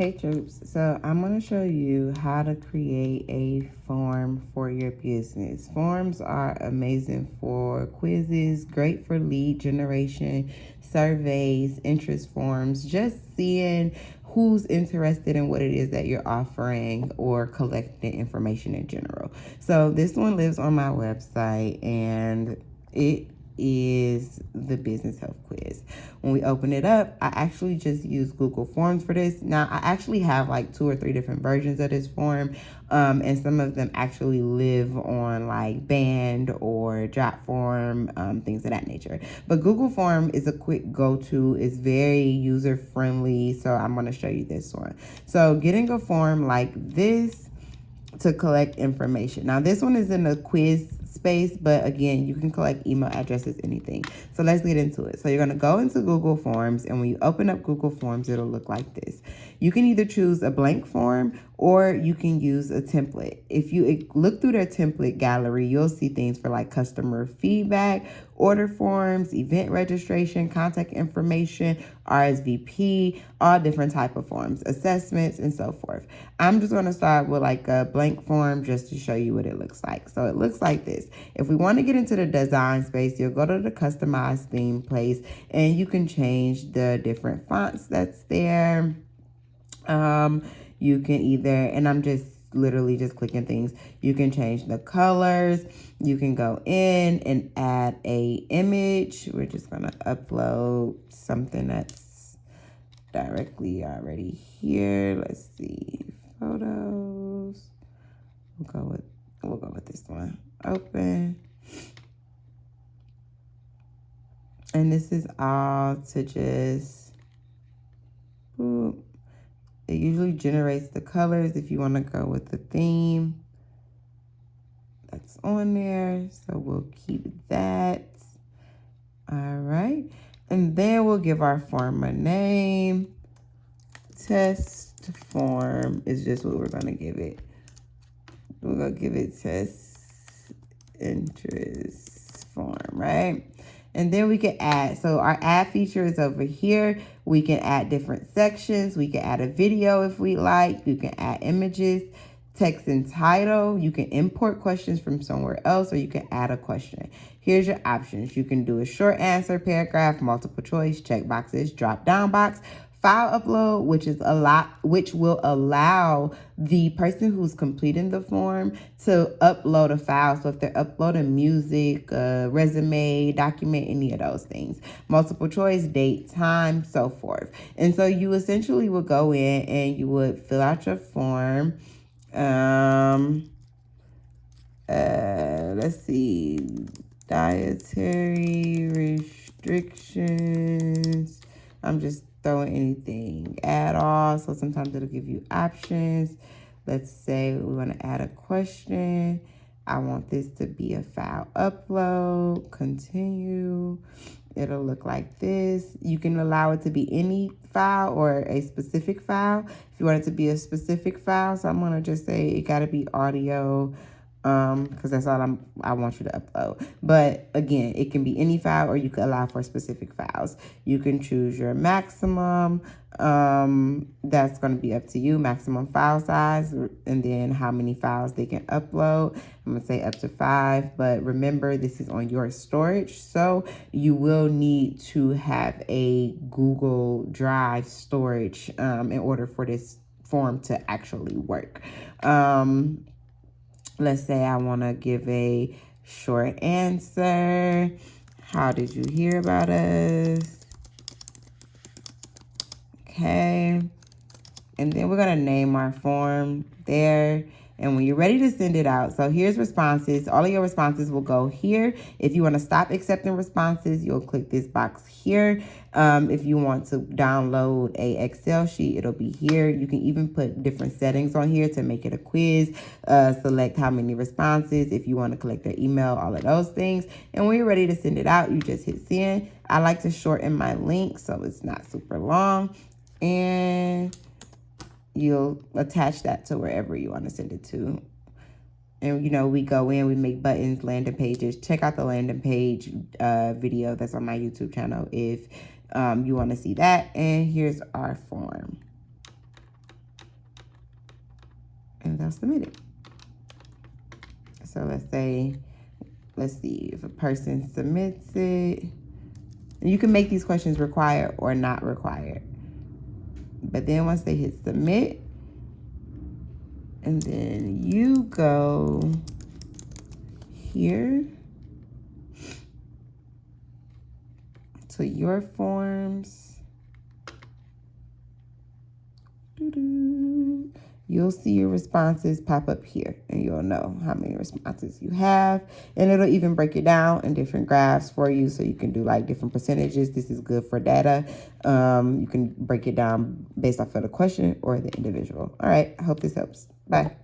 Hey troops, so I'm going to show you how to create a form for your business. Forms are amazing for quizzes, great for lead generation, surveys, interest forms, just seeing who's interested in what it is that you're offering or collecting information in general. So this one lives on my website and it is the business health quiz. When we open it up, I actually just use Google Forms for this. Now, I actually have like 2 or 3 different versions of this form, and some of them actually live on like Band or Jotform, things of that nature. But Google Form is a quick go-to. It's very user-friendly, so I'm going to show you this one. So getting a form like this to collect information. Now, this one is in the quiz space, but again, you can collect email addresses, anything. So let's get into it. So you're going to go into Google Forms, and when you open up Google Forms, it'll look like this. You can either choose a blank form or you can use a template. If you look through their template gallery, you'll see things for like customer feedback, order forms, event registration, contact information, RSVP, all different type of forms, assessments, and so forth. I'm just going to start with like a blank form just to show you what it looks like. So it looks like this. If we want to get into the design space, you'll go to the customize theme place and you can change the different fonts that's there. You can either, and I'm just literally just clicking things. You can change the colors. You can go in and add a image. We're just going to upload something that's directly already here. Let's see, photos. We'll go with this one. Open. And this is all to just boop. It usually generates the colors if you want to go with the theme that's on there. So we'll keep that. All right. And then we'll give our form a name. Test form is just what we're going to give it. We're going to give it test interest form, right? And then we can add, so our add feature is over here. We can add different sections. We can add a video if we like. You can add images, text and title. You can import questions from somewhere else, or you can add a question. Here's your options. You can do a short answer, paragraph, multiple choice, check boxes, drop down box, file upload, which will allow the person who's completing the form to upload a file. So if they're uploading music, resume, document, any of those things. Multiple choice, date, time, so forth. And so you essentially would go in and you would fill out your form. Let's see, dietary restrictions. I'm just throwing anything, add all. So sometimes it'll give you options. Let's say we want to add a question. I want this to be a file upload, continue. It'll look like this. You can allow it to be any file or a specific file. If you want it to be a specific file, so I'm going to just say it got to be audio, because that's all I want you to upload. But again, it can be any file, or you can allow for specific files. You can choose your maximum. That's going to be up to you, maximum file size, and then how many files they can upload. I'm going to say up to 5, but remember, this is on your storage, so you will need to have a Google Drive storage in order for this form to actually work. Let's say I want to give a short answer. How did you hear about us? Okay. And then we're going to name our form there. And when you're ready to send it out, so here's responses. All of your responses will go here. If you want to stop accepting responses, you'll click this box here. If you want to download a Excel sheet, it'll be here. You can even put different settings on here to make it a quiz. Select how many responses, if you want to collect their email, all of those things. And when you're ready to send it out, you just hit send. I like to shorten my link so it's not super long. And you'll attach that to wherever you want to send it to. And, you know, we go in, we make buttons, landing pages. Check out the landing page video that's on my YouTube channel if you want to see that. And here's our form. submit it. So let's see if a person submits it. And you can make these questions required or not required. But then once they hit submit, and then you go here to your forms. You'll see your responses pop up here, and you'll know how many responses you have, and it'll even break it down in different graphs for you, so you can do like different percentages. This is good for data. You can break it down based off of the question or the individual. All right, I hope this helps. Bye.